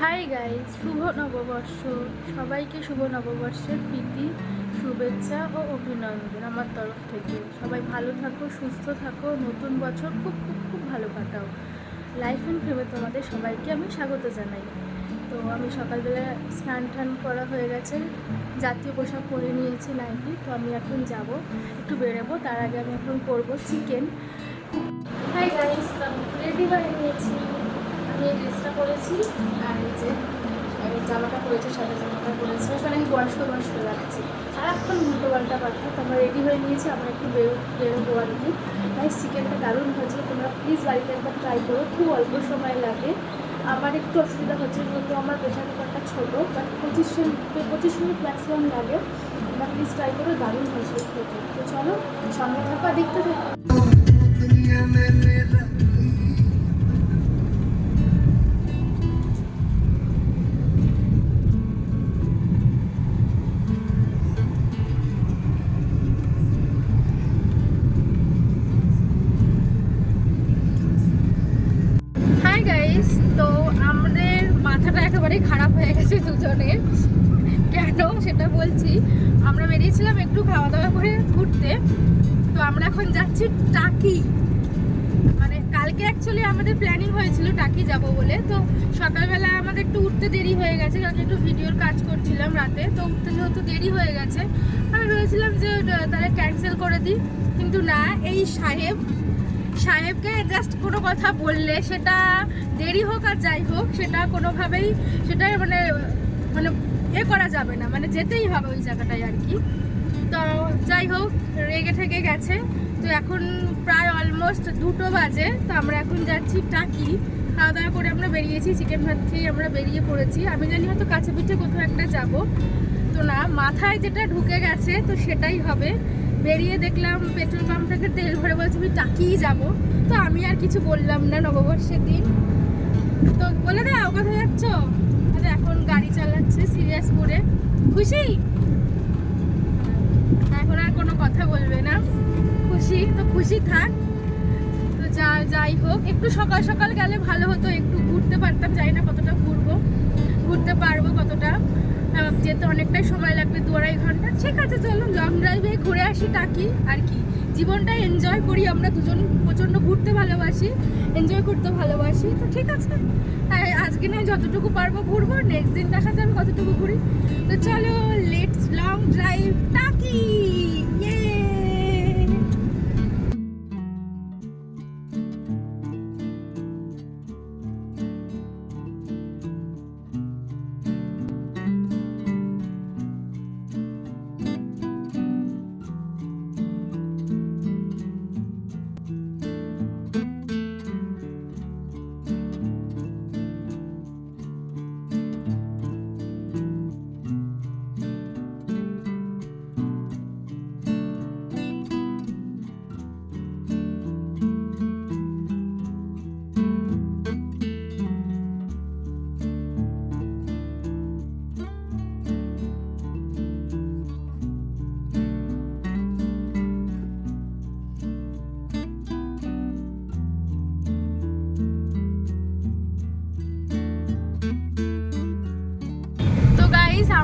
Hi guys, শুভ নববর্ষ। সবাইকে শুভ নববর্ষের প্রীতি, শুভেচ্ছা ও অভিনন্দন আমার তরফ থেকে। সবাই ভালো থাকো, সুস্থ থাকো, নতুন বছর খুব খুব খুব ভালো কাটাও। লাইফ অ্যান্ড ফেমে তোমাদের সবাইকে আমি স্বাগত জানাই। তো আমি সকালবেলা স্নান টান করা হয়ে গেছে, জাতীয় পোশাক পরে নিয়েছি নাইটি। তো আমি এখন যাব, একটু বেরোবো। তার আগে আমি এখন করবো চিকেন। হাই গাইস, রেডি হয়ে নিয়েছি। আমি এই ড্রেসটা পরেছি আর এই যে জামাটা পরেছি, সাদা জামাটা পরেছি। ওখানে আমি বয়স্ক লাগছি, সারাক্ষণ উল্টো পাল্টা কথা। তো আমরা রেডি হয়ে নিয়েছি, আমরা একটু বেরোবো আর কি। তাই চিকেনটা দারুণ হয়েছে, তোমরা প্লিজ বাড়িতে একবার ট্রাই করো। খুব অল্প সময় লাগে। আমার একটু অসুবিধা হচ্ছে যেহেতু আমার প্রেশার কুকারটা ছোটো, বাট 25 মিনিট ম্যাক্সিমাম লাগে। তোমরা প্লিজ ট্রাই করো, দারুণ হয়েছে খেতে। তো চলো সঙ্গে থাকো, দেখতে থাকো। তো আমাদের মাথাটা একেবারেই খারাপ হয়ে গেছে দুজনের। কেন সেটা বলছি। আমরা বেরিয়েছিলাম একটু খাওয়া দাওয়া করে ঘুরতে। তো আমরা এখন যাচ্ছি টাকি। মানে কালকে অ্যাকচুয়ালি আমাদের প্ল্যানিং হয়েছিল টাকি যাব বলে। তো সকালবেলা আমাদের একটু উঠতে দেরি হয়ে গেছে, কালকে একটু ভিডিওর কাজ করছিলাম রাতে। তো উঠতে যেহেতু দেরি হয়ে গেছে, আমি ভেবেছিলাম যে তাহলে ক্যান্সেল করে দিই। কিন্তু না, এই সাহেবকে জাস্ট কোনো কথা বললে, সেটা দেরি হোক আর যাই হোক, সেটা কোনোভাবেই সেটা মানে মানে করা যাবে না, মানে যেতেই হবে ওই জায়গাটায় আর কি। তো যাই হোক, রেগে ঠেগে গেছে। তো এখন প্রায় অলমোস্ট 2টো বাজে। তো আমরা এখন যাচ্ছি টাকি। খাওয়া দাওয়া করে আমরা বেরিয়েছি, চিকেন ভাত খেয়ে আমরা বেরিয়ে পড়েছি। আমি জানি হয়তো কাছে পিঠে কোথাও একটা যাব। তো না, মাথায় যেটা ঢুকে গেছে তো সেটাই হবে। বেরিয়ে দেখলাম পেট্রোল পাম্প থেকে তেল ভরে, বলছি আমি টাকিই যাবো। তো আমি আর কিছু বললাম না নববর্ষের দিন। তো বলে দাও কোথায় যাচ্ছ? এখন গাড়ি চালাচ্ছে সিরিয়াস করে। খুশি? এখন আর কোনো কথা বলবে না। খুশি তো খুশি থাক। তো যাই হোক, একটু সকাল সকাল গেলে ভালো হতো, একটু ঘুরতে পারতাম। জানি না কতটা ঘুরতে পারবো কতটা, যেতে অনেকটাই সময় লাগবে, 2-2.5 ঘন্টা। ঠিক আছে, চলো লং ড্রাইভে ঘুরে আসি টাকি। আর কি, জীবনটা এনজয় করি। আমরা দুজন প্রচণ্ড ঘুরতে ভালোবাসি, এনজয় করতে ভালোবাসি। তো ঠিক আছে, আজকে নয় যতটুকু পারবো ঘুরবো, নেক্সট দিন দেখা যাবে কতটুকু ঘুরি। তো চলো, লেটস লং ড্রাইভ টাকি।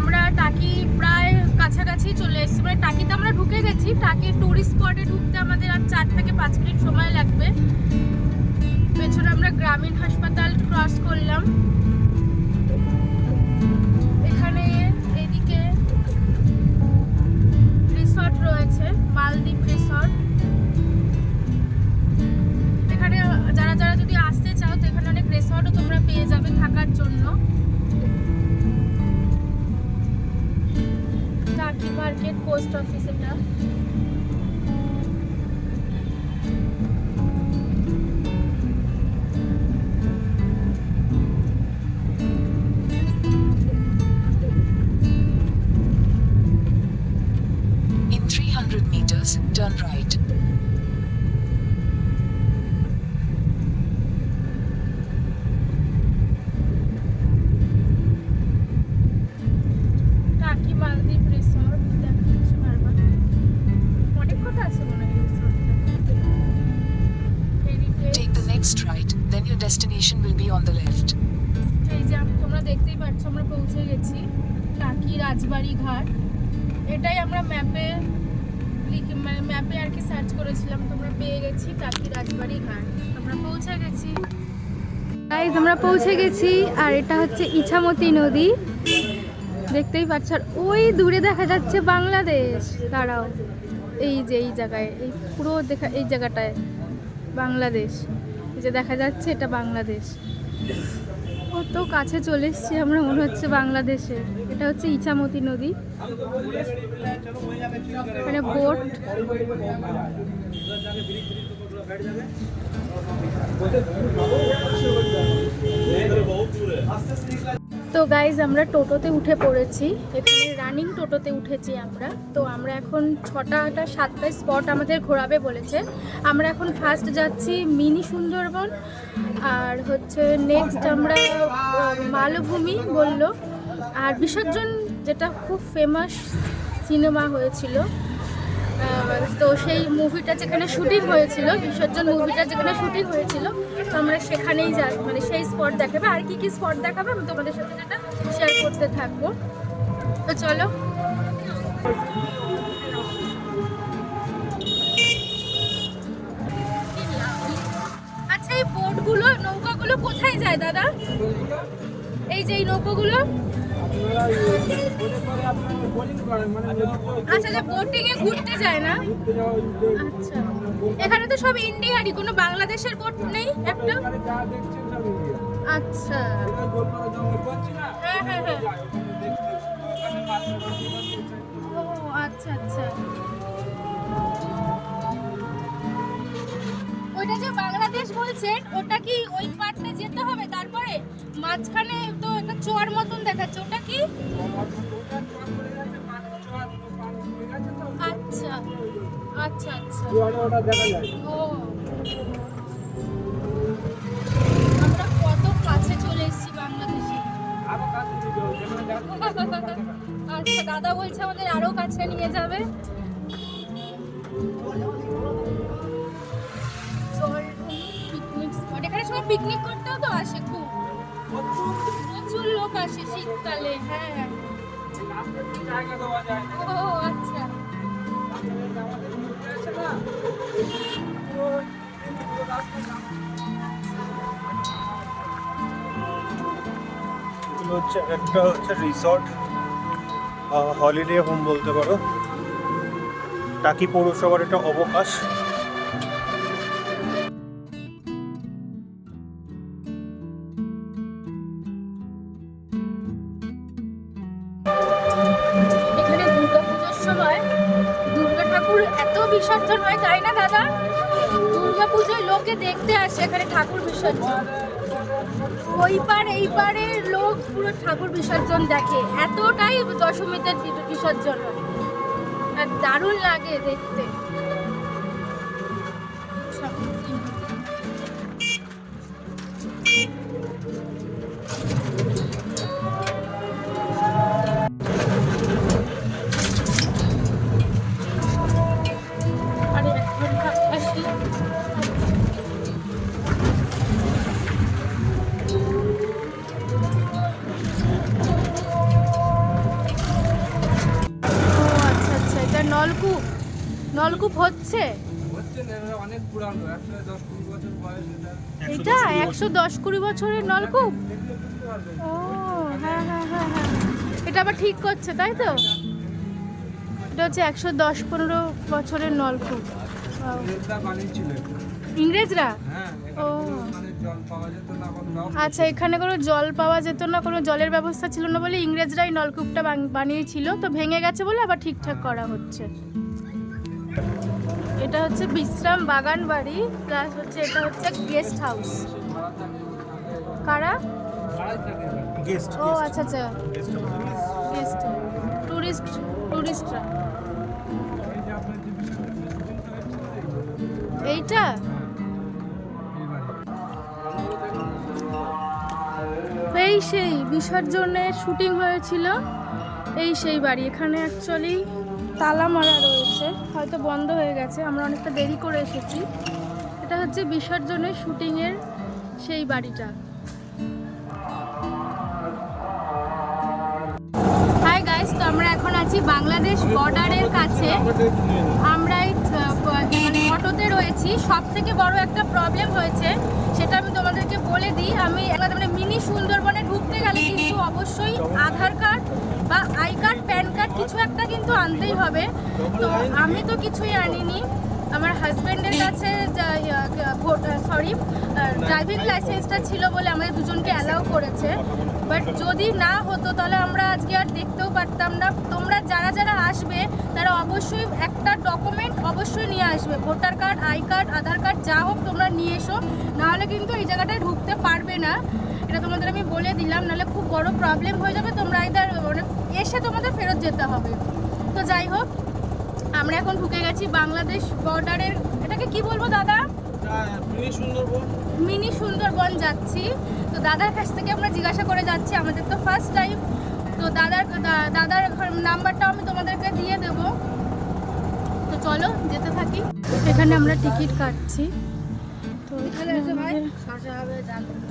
আমরা টাকি প্রায় কাছাকাছি চলে এসেছি। মানে টাকিতে আমরা ঢুকে গেছি। টাকির টুরিস্ট স্পটে ঢুকতে আমাদের আর 4 থেকে 5 মিনিট সময় লাগবে। পেছনে আমরা গ্রামীণ হাসপাতাল ক্রস করলাম। এখানে এদিকে রিসর্ট রয়েছে, মালদ্বীপ রিসর্ট। এখানে যারা যদি আসতে চাও, তো এখানে অনেক রিসর্টও তোমরা পেয়ে যাবে থাকার জন্য। টাকি মার্কেট পোস্ট অফিস এটা। In 300 meters, turn right. টাকি মালদ্বীপ রিসর্ট দেখাচ্ছি বারবার, অনেক কথা আছে মনে হয় রিসর্টটা। Take the next right, then your destination will be on the left. এই যে তোমরা দেখতেই পাচ্ছ আমরা পৌঁছে গেছি টাকি রাজবাড়ি ঘাট। এটাই আমরা ম্যাপে মানে ম্যাপে আর কি সার্চ করেছিলাম, তোমরা পেয়ে গেছি টাকি রাজবাড়ি ঘাট। আমরা পৌঁছে গেছি গাইস, আমরা পৌঁছে গেছি। আর এটা হচ্ছে ইছামতি নদী, দেখতেই পাচ্ছ। আর ওই দূরে দেখা যাচ্ছে বাংলাদেশ। দাঁড়াও, এই যে এই জায়গায়, এই পুরো এই জায়গাটায় বাংলাদেশ, এই যে দেখা যাচ্ছে এটা বাংলাদেশ। কত কাছে চলে এসছি আমরা, মনে হচ্ছে বাংলাদেশে। এটা হচ্ছে ইছামতি নদী, এখানে বোট। তো গাইজ আমরা টোটোতে উঠে পড়েছি, এখানে রানিং টোটোতে উঠেছি আমরা। তো আমরা এখন 6টা 7টা স্পট আমাদের ঘোরাবে বলেছে। আমরা এখন ফার্স্ট যাচ্ছি মিনি সুন্দরবন, আর হচ্ছে নেক্সট আমরা মালভূমি বললো, আর বিসর্জন যেটা খুব ফেমাস সিনেমা হয়েছিল। তো সেই মুভিটা যেখানে শুটিং হয়েছিল, বিসর্জন মুভিটা যেখানে শুটিং হয়েছিল, তো আমরা সেখানেই যাই, মানে সেই স্পট দেখাবে। আর কি কি স্পট দেখাবে আমি তোমাদের সাথে যেটা শেয়ার করতে থাকবো। তো চলো। আচ্ছা, এই বোটগুলো, নৌকাগুলো কোথায় যায় দাদা? এই যে এই নৌকাগুলো, আচ্ছা যে বোটিং এ ঘুরতে যায় না? আচ্ছা, এখানে তো সব ইন্ডিয়ারই, কোনো বাংলাদেশের বোট নেই একটা? আচ্ছা, হ্যাঁ হ্যাঁ হ্যাঁ, ও আচ্ছা আচ্ছা। ওইটা যে বাংলাদেশ বলছেন, ওটা কি ওই পাশে যেতে হবে? তারপরে মাঝখানে তো একটা চর মতন দেখাচ্ছে, ওটা কি? আচ্ছা আচ্ছা আচ্ছা, ও আমরা কত কাছে চলে এসেছি বাংলাদেশে। আচ্ছা, দাদা বলছে আমাদের আরো কাছে নিয়ে যাবে। পিকনিক স্পট, এখানে সবাই পিকনিক করতেও তো আসে, খুব প্রচুর লোক আসে শীতকালে। হ্যাঁ, ও আচ্ছা, হচ্ছে একটা হচ্ছে রিসর্ট, হলিডে হোম বলতে পারো। টাকি পৌরসভার একটা অবকাশ। এখানে দুর্গাপুজোর সময় দুর্গা ঠাকুর এত বিসর্জন হয়, তাই না দাদা? দুর্গাপুজোয় লোকে দেখতে আসে এখানে ঠাকুর বিসর্জন। ওই পার এই পারের লোক পুরো ঠাকুর বিসর্জন দেখে, এতটাই দশমীতে বিসর্জন হয়, আর দারুণ লাগে দেখতে। আরে এখন আসি। নলকূপ, নলকূপ হচ্ছে অনেক পুরানো, 110-20 বছর বয়স। এটা 110-20 বছরের নলকূপ। ও হ্যাঁ হ্যাঁ হ্যাঁ হ্যাঁ, এটা আবার ঠিক করছে তাই তো? এটা হচ্ছে 110-15 বছরের নলকূপ। ইংরেজরা? ও আচ্ছা, এখানে কোনো জল পাওয়া যেত না, কোনো জলের ব্যবস্থা ছিল না বলে ইংরেজরাই নলকূপটা বানিয়েছিল। তো ভেঙে গেছে বলে আবার ঠিকঠাক করা হচ্ছে। এটা হচ্ছে বিশ্রাম বাগান বাড়ি, প্লাস হচ্ছে এটা হচ্ছে গেস্ট হাউস। কারা? গেস্ট। ও আচ্ছা আচ্ছা, গেস্ট, টুরিস্টরা। এইটা এই সেই বিসর্জনের শুটিং হয়েছিল, এই সেই বাড়ি। এখানে অ্যাকচুয়ালি তালা মারা রয়েছে, হয়তো বন্ধ হয়ে গেছে, আমরা অনেকটা দেরি করে এসেছি। এটা হচ্ছে বিসর্জনের শুটিংয়ের সেই বাড়িটা। হাই গাইস, তো আমরা এখন আছি বাংলাদেশ বর্ডারের কাছে। আমরা এই অটোতে রয়েছি। সব থেকে বড় একটা প্রবলেম হয়েছে, সেটা আমি তোমাদেরকে বলে দিই। আমি মানে মিনি সুন্দরবনে ঢুকতে গেলে কিন্তু অবশ্যই আধার কার্ড বা আই কার্ড, প্যান কার্ড কিছু একটা কিন্তু আনতেই হবে। তো আমি তো কিছুই আনিনি। আমার হাজব্যান্ডের কাছে ড্রাইভিং লাইসেন্সটা ছিল বলে আমাদের দুজনকে অ্যালাউ করেছে। বাট যদি না হতো তাহলে আমরা আজকে আর দেখতেও পারতাম না। তোমরা যারা যারা আসবে তারা অবশ্যই একটা ডকুমেন্ট অবশ্যই নিয়ে আসবে। Voter card, I card, Aadhaar card যা হোক তোমরা নিয়ে এসো, নাহলে কিন্তু এই জায়গাটায় ঢুকতে পারবে না। এটা তোমাদের আমি বলে দিলাম, নাহলে খুব বড় প্রবলেম হয়ে যাবে। তোমরা মানে এসে তোমাদের ফেরত যেতে হবে। তো যাই হোক, আমরা এখন ঢুকে গেছি বাংলাদেশ বর্ডারের, এটাকে কি বলবো দাদা? মিনি সুন্দরবন যাচ্ছি। তো দাদার কাছ থেকে আমরা জিজ্ঞাসা করে যাচ্ছি, আমাদের তো ফার্স্ট টাইম। তো দাদার নাম্বারটা আমি তোমাদেরকে দিয়ে দেবো। তো চলো যেতে থাকি। এখানে আমরা টিকিট কাটছি। তো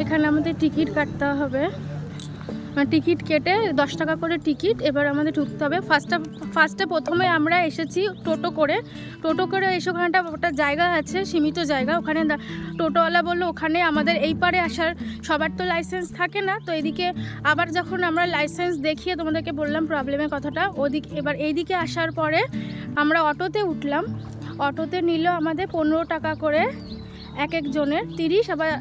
এখানে আমাদের টিকিট কাটতে হবে। টিকিট কেটে 10 টাকা করে টিকিট। এবার আমাদের ঢুকতে হবে। ফার্স্টে প্রথমে আমরা এসেছি টোটো করে এসে ওখানটা ওটা জায়গা আছে, সীমিত জায়গা। ওখানে টোটোওয়ালা বললো ওখানে আমাদের এই পারে আসার সবার তো লাইসেন্স থাকে না। তো এদিকে আবার যখন আমরা লাইসেন্স দেখিয়ে তোমাদেরকে বললাম প্রবলেমের কথাটা, এবার এইদিকে আসার পরে আমরা অটোতে উঠলাম। অটোতে নিল আমাদের 15 টাকা করে এক একজনের, 30। আবার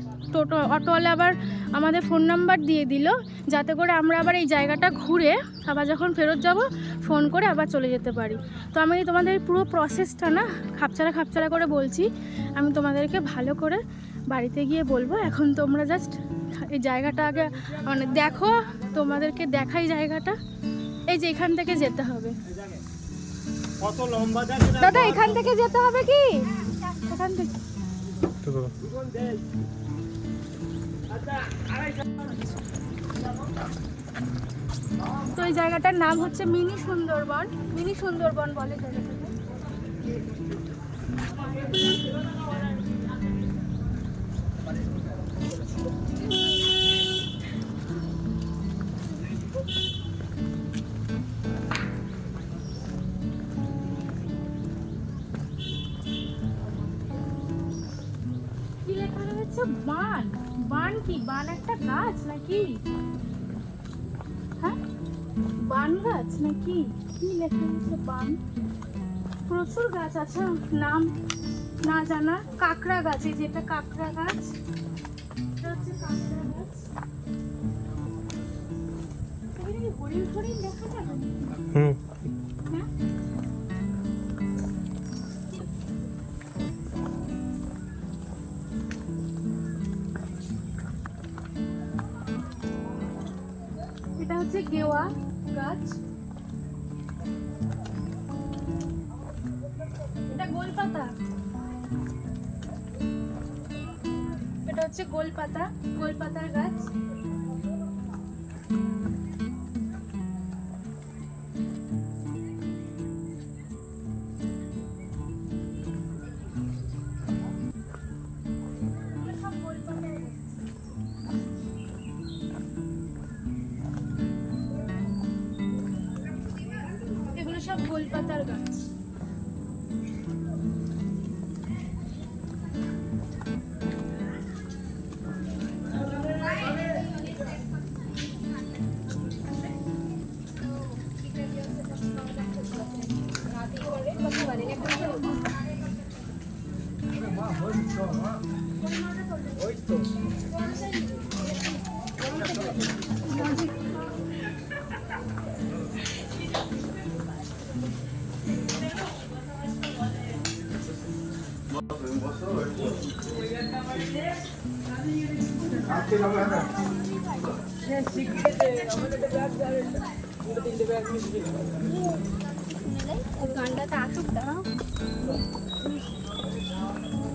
অটোওয়ালা আবার আমাদের ফোন নাম্বার দিয়ে দিল, যাতে করে আমরা আবার এই জায়গাটা ঘুরে আবার যখন ফেরত যাব ফোন করে আবার চলে যেতে পারি। তো আমি তোমাদের পুরো প্রসেসটা না খাপছাড়া করে বলছি। আমি তোমাদেরকে ভালো করে বাড়িতে গিয়ে বলবো। এখন তোমরা জাস্ট এই জায়গাটা আগে মানে দেখো, তোমাদেরকে দেখাই জায়গাটা। এই যে এখান থেকে যেতে হবে। কত লম্বা দাদা এখান থেকে যেতে হবে কি? এখান থেকে তো এই জায়গাটার নাম হচ্ছে মিনি সুন্দরবন বলে জায়গাটাকে। কি লেখা রয়েছে? বান কি? বান একটা গাছ নাকি? হ্যাঁ, বান গাছ নাকি? কি লেখা রয়েছে? বান, প্রচুর গাছ আছে, নাম না জানা। কাঁকড়া গাছ, এই যেটা কাঁকড়া গাছ, এটা হচ্ছে কাঁকড়া গাছ। হরিণ দেখা যাবে? হ্যাঁ, এটা হচ্ছে গেওয়া গাছ। এটা গোলপাতার গাছ। এগুলো সব গোলপাতার গাছ।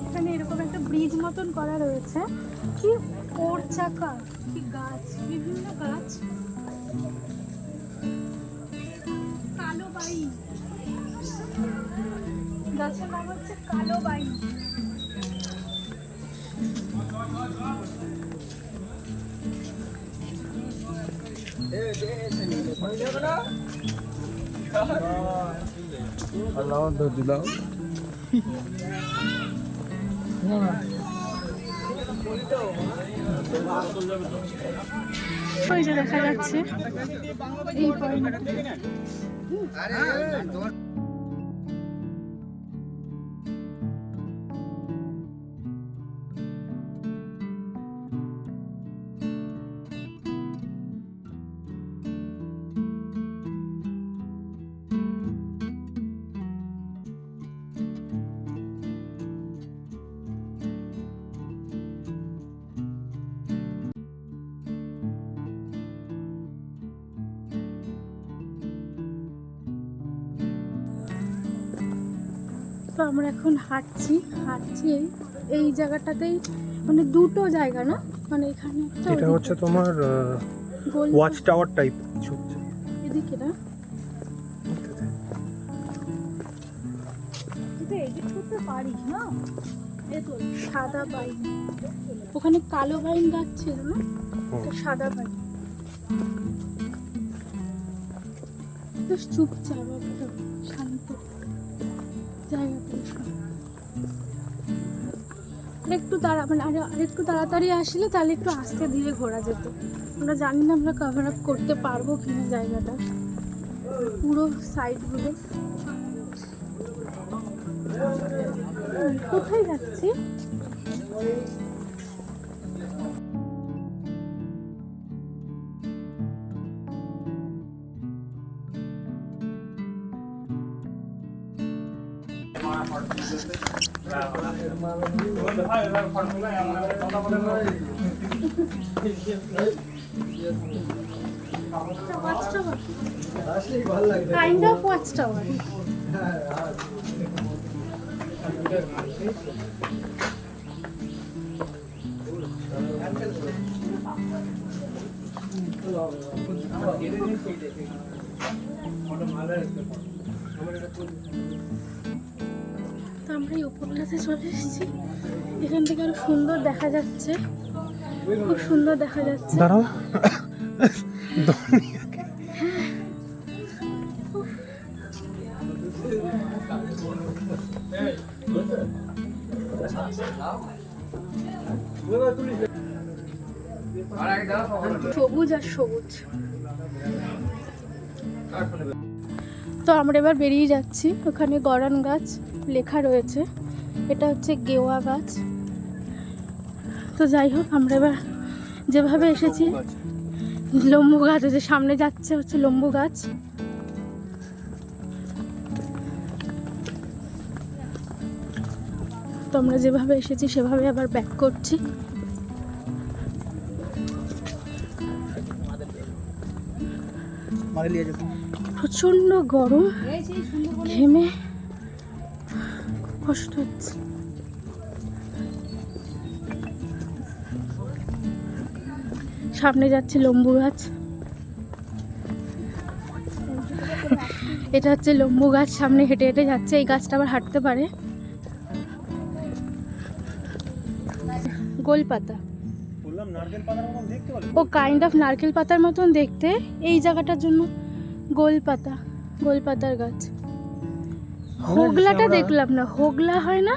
এখানে এরকম একটা ব্রিজ মতন করা রয়েছে। কি ওর চাকা, কি গাছ, বিভিন্ন গাছ। কালো বাইন গাছের নাম হচ্ছে কালো বাইন। ওই যে দেখা যাচ্ছে এই পয়েন্টটা। তো আমরা এখন হাঁটছি এই জায়গাটাতেই, মানে দুটো জায়গা না, মানে এখানে একটা এটা হচ্ছে তোমার গোল ওয়াচ টাওয়ার টাইপ কিছু হচ্ছে। এদিকে না, এটা এডিট করতে পারিস না, সাদা বাইন, ওখানে কালো বাইন গাছ ছিল না, এটা সাদা বাইন। বেশ চুপচাপ, একদম শান্ত জায়গাটা। একটু আরেকটু তাড়াতাড়ি আসলে তাহলে একটু আস্তে ধীরে ঘোরা যেত। আমরা জানি না আমরা কভার আপ করতে পারবো কিনা জায়গাটা, পুরো সাইডগুলো। কোথায় যাচ্ছি? Kind of watchtower. তো আমরা এই উপরটাতে চলে এসেছি, এখান থেকে আরো সুন্দর দেখা যাচ্ছে, খুব সুন্দর দেখা যাচ্ছে। দাঁড়াও, সবুজ আর সবুজ। তো আমরা এবার বেরিয়ে যাচ্ছি, ওখানে গরান গাছ লেখা রয়েছে, এটা হচ্ছে গেওয়া গাছ। তো যাই হোক, আমরা এবার যেভাবে এসেছি, লম্বু গাছ যে সামনে যাচ্ছে হচ্ছে লম্বু গাছ। তো আমরা যেভাবে এসেছি সেভাবে আবার ব্যাক করছি। প্রচন্ড গরম, ঘেমে কষ্ট হচ্ছে। সামনে যাচ্ছে লম্বু গাছ, এটা হচ্ছে লম্বু গাছ, সামনে হেঁটে হেঁটে যাচ্ছে। এই গাছটা আবার হাঁটতে পারে। গোলপাতা, ও কাইন্ড অফ নারকেল পাতার মতন দেখতে। এই জায়গাটার জন্য গোলপাতার গাছ। হোগলাটা দেখলাম না, হোগলা হয় না?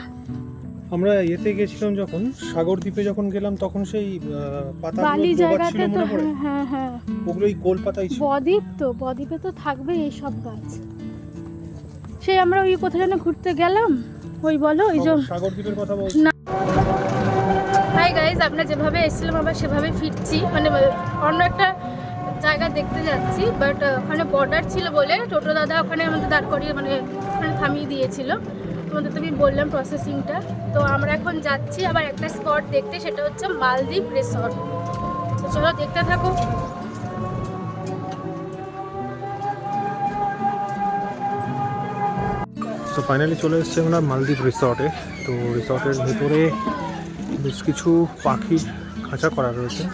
আমরা এতে গেছিলাম যখন, সাগর দ্বীপে যখন গেলাম, তখন সেই পাতা বালি জায়গাতে তো, হ্যাঁ হ্যাঁ, ওগুলো এই গোল পাতাই ছিল। বদ্বীপে তো থাকবে এই সব গাছ। সেই আমরা ওই কোথায় যেন ঘুরতে গেলাম, ওই বলো ওই যে সাগর দ্বীপের কথা বলছি। হাই গাইজ, আমরা যেভাবে এসেছিলাম আবার সেভাবে ফিরছি, মানে অন্য একটা জায়গা দেখতে যাচ্ছি। বাট ওখানে বর্ডার ছিল বলে টোটো দাদা ওখানে আমাদের দাঁড় করিয়ে, মানে ওখানে থামিয়ে দিয়েছিল। তোমাদের তো আমি বললাম প্রসেসিংটা। তো আমরা এখন যাচ্ছি আবার একটা স্পট দেখতে, সেটা হচ্ছে মালদ্বীপ রিসর্ট। তো চলো দেখতে থাকো। তো ফাইনালি চলে এসেছি আমরা মালদ্বীপ রিসর্টে। তো রিসর্টের ভেতরে বেশ কিছু পাখির খাঁচা করা রয়েছে,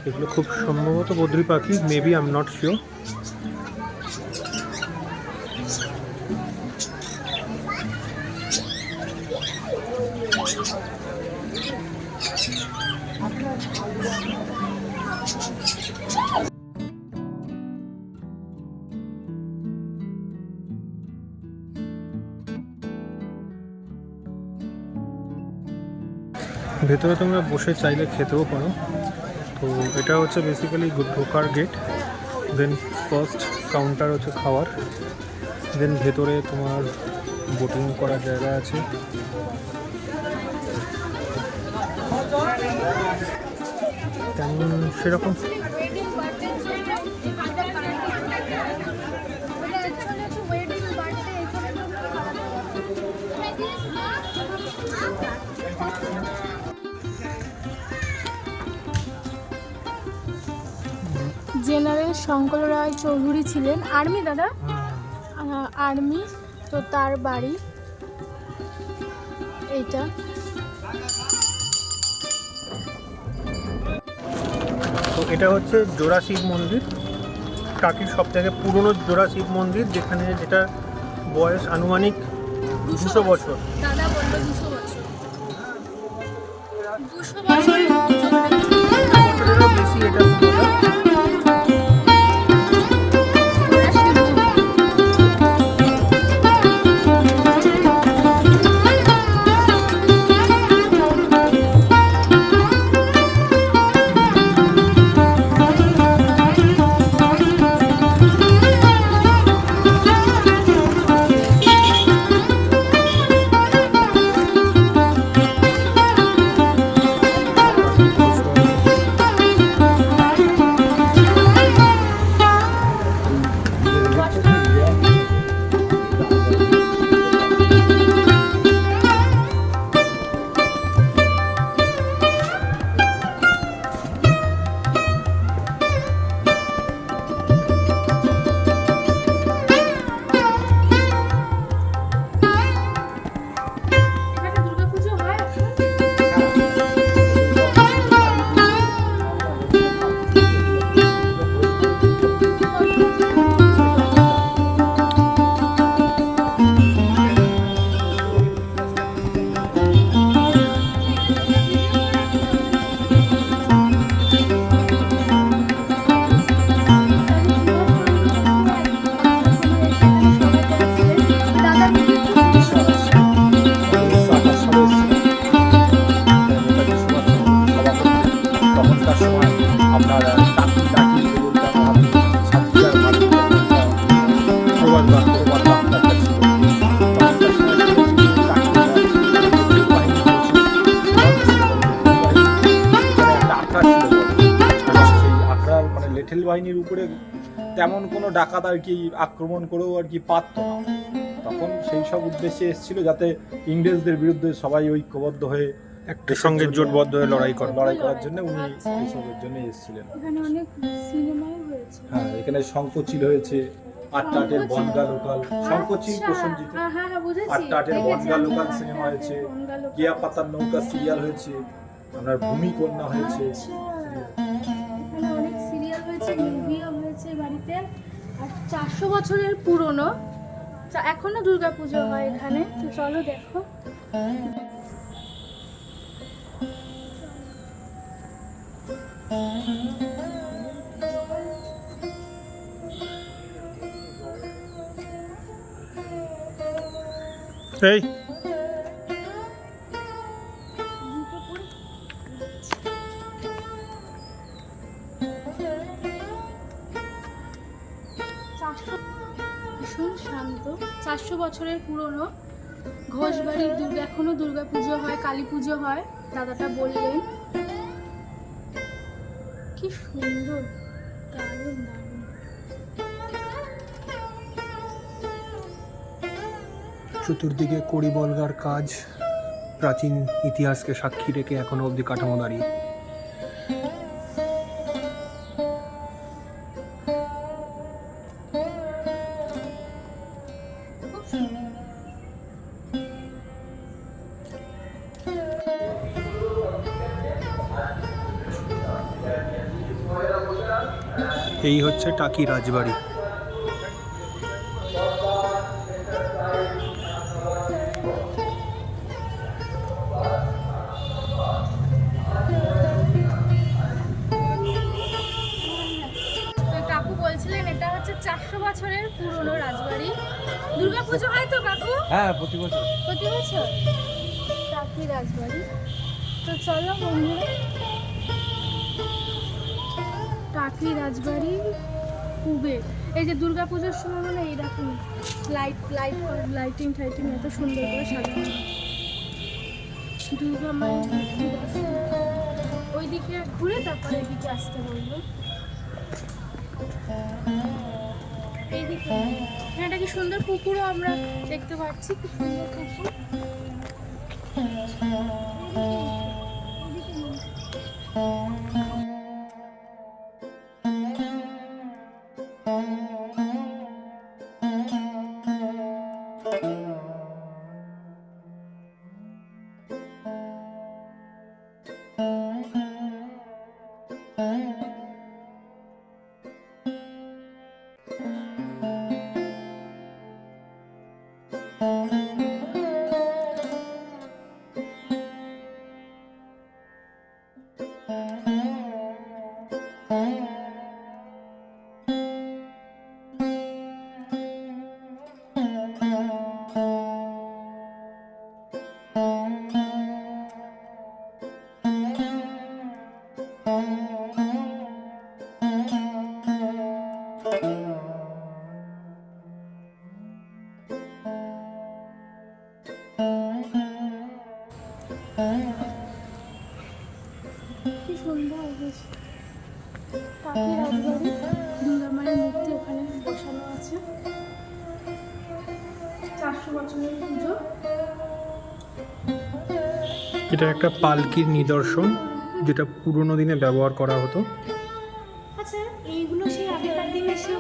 এগুলো খুব সম্ভবত বদ্রি পাখি, maybe I am not sure. ভেতরে তোমরা বসে চাইলে খেতেও পারো। তো এটা হচ্ছে বেসিক্যালি ঢোকার গেট, দেন ফার্স্ট কাউন্টার হচ্ছে খাওয়ার, দেন ভেতরে তোমার বোটিং করার জায়গা আছে। তেমন সেরকম জেনারেল শঙ্কর রায় চৌধুরী ছিলেন আর্মি, দাদা আর্মি, তো তার বাড়ি এইটা। তো এটা হচ্ছে জোড়া শিব মন্দির, টাকির সব থেকে পুরনো জোড়া শিব মন্দির, যেটা বয়স আনুমানিক 200 বছর। দাদা বললো 200 বছর, 200 বছর বেশি এটা লেঠেল বাহিনীর উপরে তেমন কোনো ডাকাত আর কি আক্রমণ করেও আর কি পারত না। তখন সেই সব উদ্দেশ্যে এসেছিল যাতে ইংরেজদের বিরুদ্ধে সবাই ঐক্যবদ্ধ হয়ে একটা সঙ্গে জোটবদ্ধ হয়ে লড়াই করার জন্য উনি এইসবের জন্য এসেছিলেন। এখানে অনেক সিনেমাও হয়েছে। হ্যাঁ, এখানে শঙ্খচিল হয়েছে, আটটাটের বনগা লোকাল, শঙ্খচিল প্রসেনজিৎ, আটটাটের বনগা লোকাল সিনেমা হয়েছে, কেয়া পাতার নৌকা সিরিয়াল হয়েছে, আপনার ভূমিকন্যা হয়েছে। এখানে অনেক সিরিয়াল হয়েছে, মুভিও হয়েছে বাড়িতে। আর 400 বছরের পুরনো, এখনো দুর্গাপুজো হয় এখানে। তো চলো দেখো। এই ভীষণ শান্ত। 400 বছরের পুরনো ঘোষবাড়ির এখনো দুর্গাপুজো হয়, কালী পুজো হয়, দাদাটা বললেন। কি সুন্দর, দারুণ দারুণ। চতুর্দিকে কড়ি বলগার কাজ, প্রাচীন ইতিহাসকে সাক্ষী রেখে এখনো অবধি কাঠামো দাঁড়িয়ে। এই হচ্ছে টাকি রাজবাড়ি। কাকু বলছিলেন এটা হচ্ছে 400 বছরের পুরনো রাজবাড়ি। দুর্গাপুজো হয় তো কাকু? হ্যাঁ, প্রতি বছর। প্রতি বছর টাকি রাজবাড়ি। তো চলো বন্ধুরা, টাকি রাজবাড়ি কুবের, এই যে দুর্গাপুজোর সময় মানে এইরকম লাইটিং এত সুন্দর করে সাজানো হয়। দুর্গা মায়ের মূর্তি দর্শন, ওইদিকে ঘুরে তারপরে এদিকে আসতে বলবো। এইদিকে হ্যাঁ, এটা কি সুন্দর পুকুরও আমরা দেখতে পাচ্ছি, খুব সুন্দর পুকুর। কি সুন্দর বেশ, টাকি রাজবাড়ি, দুর্গা মায়ের মূর্তি ওখানে বসানো আছে। 400 বছরের পুজো। এটা একটা পালকির নিদর্শন, যেটা পুরোনো দিনে ব্যবহার করা হতো। আচ্ছা, এইগুলো সেই আগেকার দিনে সে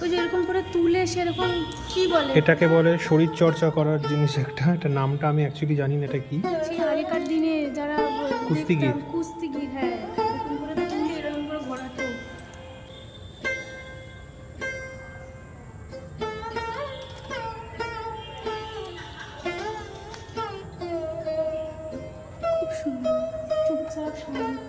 ওই যে এরকম করে তুলে সেরকম কি বলে, এটাকে বলে শরীর চর্চা করার জিনিস একটা, এটা নামটা আমি অ্যাকচুয়ালি জানি না এটা কি। সেই আগেকার দিনে যারা কুস্তিগীর। কুস্তিগীর, হ্যাঁ, এরকম করে তুলে এরকম করে ঘোরাতো। খুব সুন্দর, চুপচাপ শান্ত।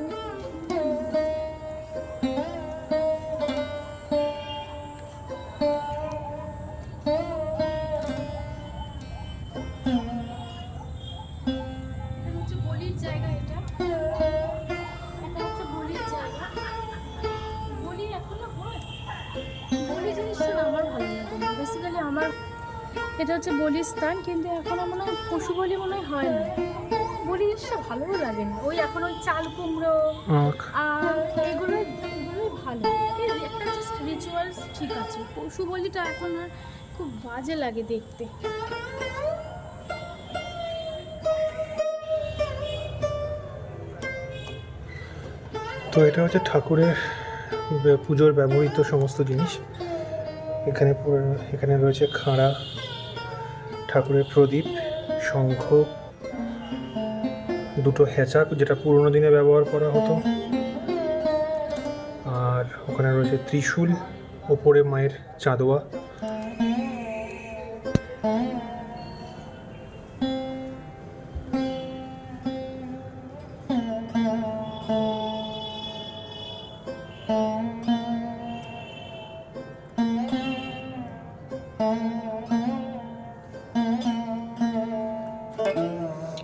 বলির জায়গা, এটা হচ্ছে বলির জায়গা। বলি এখনো হয়, বলি জিনিসটা না আমার ভালো লাগে না বেসিক্যালি। আমার এটা হচ্ছে বলির স্থান, কিন্তু এখন মনে হয় পশু বলি মনে হয় না, বলি জিনিসটা ভালোও লাগে না। ওই এখন ওই চাল কুমড়ো এগুলোই ভালো, একটা জাস্ট রিচুয়ালস ঠিক আছে। পশু বলিটা এখন আর খুব বাজে লাগে দেখতে। তো এটা হচ্ছে ঠাকুরের পুজোর ব্যবহৃত সমস্ত জিনিস। এখানে রয়েছে খাঁড়া, ঠাকুরের প্রদীপ, শঙ্খ, দুটো হেঁচা যেটা পুরোনো দিনে ব্যবহার করা হতো, আর ওখানে রয়েছে ত্রিশূল, ওপরে মায়ের চাঁদোয়া।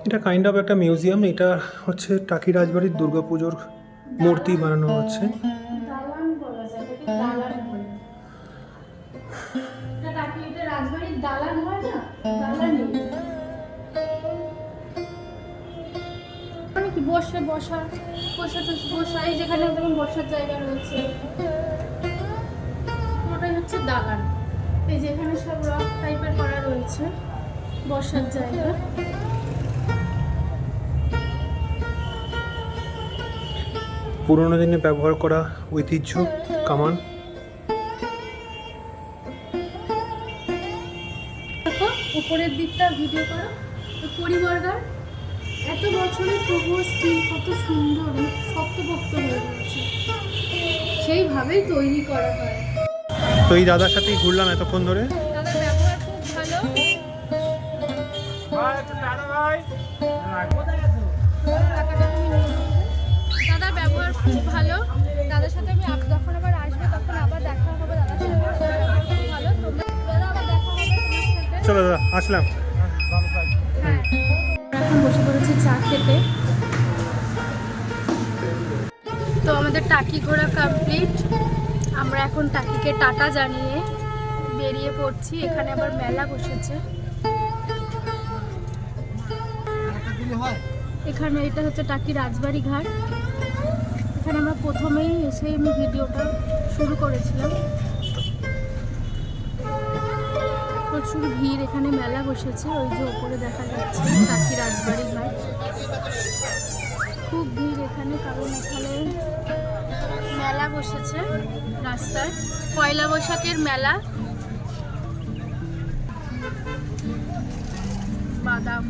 এটা কাইন্ড অফ একটা মিউজিয়াম। এটা হচ্ছে টাকি রাজবাড়ির দুর্গাপুজোর মূর্তি বানানো হচ্ছে। দালান বলা যায়, এটাকে দালান বলে। এটা টাকি, এটা রাজবাড়ির দালান হয় না, দালানই। মানে কি বসা এই যেখানে যেমন বসার জায়গা রয়েছে, পুরোটাই হচ্ছে দালান। এই যেখানে সব রক টাইপের করা রয়েছে, বসার জায়গা। পুরোনো দিনে ব্যবহার করা ঐতিহ্য কামান। দেখো উপরের দিকটা ভিডিও করো, পরিবারগার এত বছরের তবুও স্টিল কত সুন্দর, শক্তপোক্ত হয়ে রয়েছে, সেইভাবেই তৈরি করা হয়। তো এই দাদার সাথেই ঘুরলাম এতক্ষণ ধরে। দাদার ব্যবহার খুব ভালো। দাদার ব্যবহার খুব ভালো। দাদার সাথে আমি যখন আবার আসবো তখন আবার দেখা হবে দাদার সাথে। খুব ভালো, তোমরা দাদা আবার দেখা হবে তোমার সাথে। চলো দাদা, আসলাম। হ্যাঁ, এখন বসে পড়েছি চা খেতে। তো আমাদের টাকি ঘোরা কমপ্লিট। আমরা এখন টাকিকে টাটা জানিয়ে বেরিয়ে পড়ছি। এখানে আবার মেলা বসেছে। এখানে এটা হচ্ছে টাকি রাজবাড়ি ঘাট। এখানে আমরা প্রথমেই এসে আমি ভিডিওটা শুরু করেছিলাম। প্রচুর ভিড়, এখানে মেলা বসেছে। ওই যে ওপরে দেখা যাচ্ছে টাকি রাজবাড়ি ঘাট। খুব ভিড় এখানে, কারণ এখানে মেলা বসেছে রাস্তায়, পয়লা বৈশাখের মেলা। বাদাম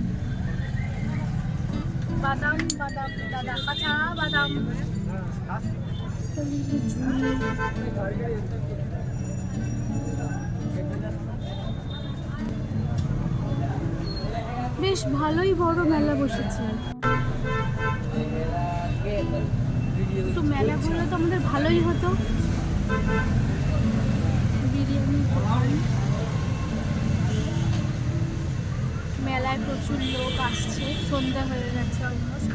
বাদাম বাদাম দাদা কাঁচা বাদাম। বেশ ভালোই বড় মেলা বসেছে। তো মেলা করলে তো আমাদের ভালোই হতো। বিরিয়ানি মেলায় প্রচুর লোক আসছে, সন্ধ্যা হয়ে গেছে অলমোস্ট,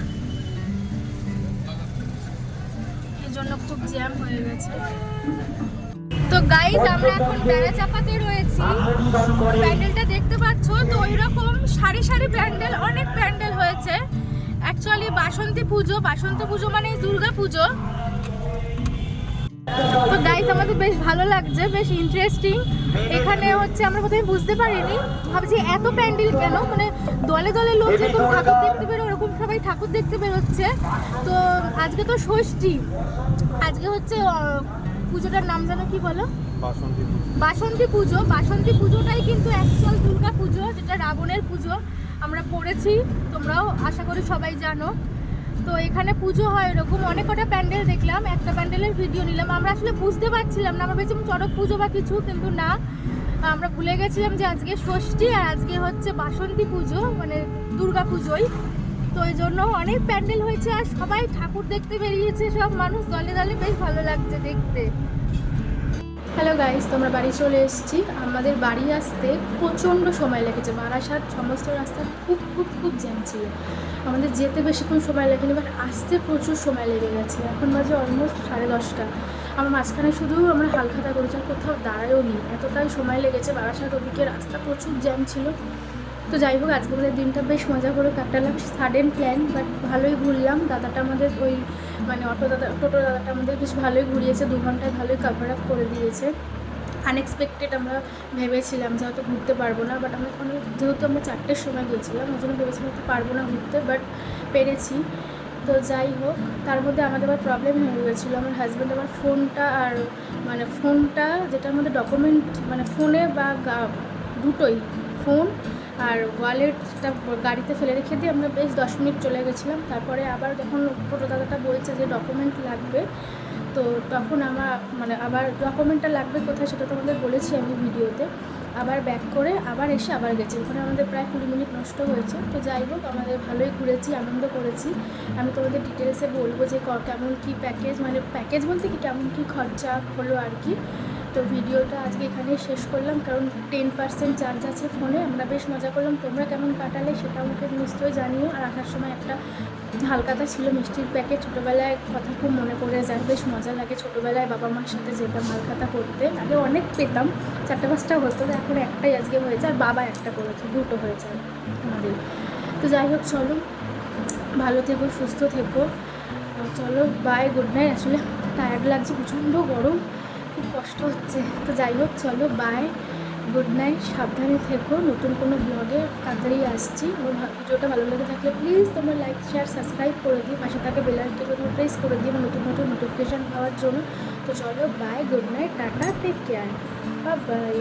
এই জন্য খুব জ্যাম হয়ে গেছে। তো গাইস আমরা এখন বেড়া চাপাতে রয়েছি। প্যান্ডেলটা দেখতে পাচ্ছ, তো ওইরকম সারি সারি প্যান্ডেল, অনেক প্যান্ডেল হয়েছে। অ্যাকচুয়ালি বাসন্তী পুজো মানে দুর্গা পুজো। তো গাইস আমাদের বেশ ভালো লাগছে, বেশ ইন্টারেস্টিং। এখানে হচ্ছে আমরা প্রথমে বুঝতে পারিনি, ভাবছি এত প্যান্ডেল কেন, মানে দলে দলে লোক যেরকম ঠাকুর দেখতে বেরো ওরকম সবাই ঠাকুর দেখতে বেরোচ্ছে। তো আজকে তো ষষ্ঠী, আজকে হচ্ছে পুজোটার নাম জানো কি বলো? বাসন্তী পুজো। বাসন্তী পুজোটাই কিন্তু অ্যাকচুয়াল দুর্গা পুজো, যেটা রাবণের পুজো আমরা পড়েছি, তোমরাও আশা করি সবাই জানো। তো এখানে পুজো হয় এরকম, অনেক কটা প্যান্ডেল দেখলাম, একটা প্যান্ডেলের ভিডিও নিলাম। আমরা আসলে বুঝতে পারছিলাম না, আমরা ভেবেছিলাম চড়ক পুজো বা কিছু, কিন্তু না, আমরা ভুলে গেছিলাম যে আজকে ষষ্ঠী আর আজকে হচ্ছে বাসন্তী পুজো, মানে দুর্গা পুজোই। তো এই জন্য অনেক প্যান্ডেল হয়েছে আর সবাই ঠাকুর দেখতে বেরিয়েছে, সব মানুষ দলে দলে, বেশ ভালো লাগছে দেখতে। হ্যালো গাইস, তোমরা বাড়ি চলে এসেছি। আমাদের বাড়ি আসতে প্রচণ্ড সময় লেগেছে। বারাসাত সমস্ত রাস্তা খুব খুব খুব জ্যাম ছিল। আমাদের যেতে বেশিক্ষণ সময় লাগেনি, বাট আসতে প্রচুর সময় লেগে গেছে। এখন বাজে অলমোস্ট 10:30। আমার মাঝখানে শুধু আমরা হালখাতা করেছি, আর কোথাও দাঁড়ায়ও নি, এতটাই সময় লেগেছে। বারাসাত ওদিকে রাস্তা প্রচুর জ্যাম ছিল। তো যাই হোক, আজকে আমাদের দিনটা বেশ মজা করে কাটালাম। সাডেন প্ল্যান, বাট ভালোই ঘুরলাম। দাদাটা আমাদের ওই মানে টোটো দাদাটা আমাদের বেশ ভালোই ঘুরিয়েছে, 2 ঘন্টায় ভালোই কভার আপ করে দিয়েছে। আনএক্সপেক্টেড আমরা ভেবেছিলাম যে হয়তো ঘুরতে পারবো না, বাট আমরা যেহেতু আমরা 4টের সময় গিয়েছিলাম, ওই জন্য ভেবেছিলাম হয়তো পারবো না ঘুরতে, বাট পেরেছি। তো যাই হোক, তার মধ্যে আমাদের আবার প্রবলেম হয়ে গেছিলো। আমার হাজব্যান্ড আমার ফোনটা আর মানে ফোনটা যেটা আমাদের ডকুমেন্ট, মানে ফোনে বা দুটোই, ফোন আর ওয়ালেটটা গাড়িতে ফেলে রেখে দিয়ে আমরা বেশ 10 মিনিট চলে গেছিলাম। তারপরে আবার যখন টোটো দাদাটা বলছে যে ডকুমেন্ট লাগবে, তো তখন আমার মানে আবার ডকুমেন্টটা লাগবে কোথায় সেটা তোমাদের বলেছি আমি ভিডিওতে। আবার ব্যাক করে আবার এসে আবার গেছি, ওখানে আমাদের প্রায় 20 মিনিট নষ্ট হয়েছে। তো যাই হোক, আমাদের ভালোই ঘুরেছি, আনন্দ করেছি। আমি তোমাদের ডিটেলসে বলবো যে কেমন কী প্যাকেজ, মানে প্যাকেজ বলতে কি কেমন কী খরচা হলো আর কি। তো ভিডিওটা আজকে এখানেই শেষ করলাম, কারণ 10% চার্জ আছে ফোনে। আমরা বেশ মজা করলাম। তোমরা কেমন কাটালে সেটা আমাকে নিশ্চয়ই জানিও। আর আসার সময় একটা হালকাতা ছিল মিষ্টির প্যাকেট, ছোটোবেলায় কথা খুব মনে পড়ে যায়, বেশ মজা লাগে। ছোটোবেলায় বাবা মার সাথে যেতাম হালকাতা করতে, আগে অনেক পেতাম, 4-5টা হতো, এখন একটাই আজকে হয়েছে, আর বাবা একটা করেছে, 2টো হয়েছে আমাদের। তো যাই হোক, চলো ভালো থেকো, সুস্থ থেকো, চলো বাই, গুড নাইট। আসলে টায়ার্ড লাগছে, প্রচণ্ড গরম, খুব কষ্ট হচ্ছে। তো যাই হোক, চলো বাই, গুড নাইট, সাবধানে থেকো। নতুন কোনো ব্লগে তাড়াতাড়ি আসছি। আমার ভিডিওটা ভালো লেগে থাকলে প্লিজ তোমরা লাইক, শেয়ার, সাবস্ক্রাইব করে দিই, পাশে থাকে বেল আইকনটা প্রেস করে দিই আমার নতুন নতুন নোটিফিকেশান পাওয়ার জন্য। তো চলো bye, good night, tata, take care, bye by.